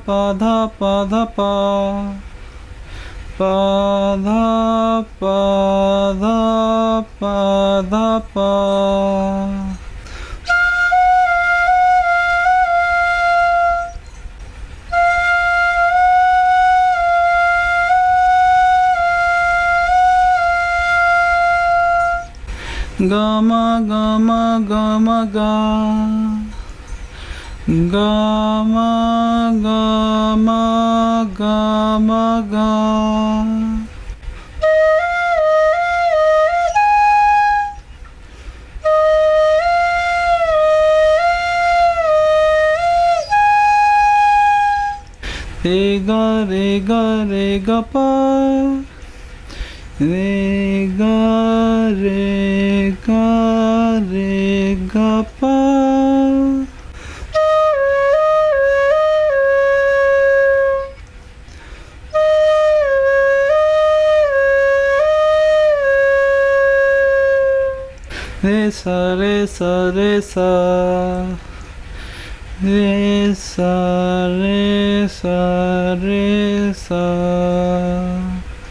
pa dha pa dha pa. Pa dha pa dha pa dha pa. Gama gama gama ga. Gama gama gama ga. Re ga re ga re ga pa. Re ga re ga re ga pa. Re sa re sa re sa. Re sa re sa re sa.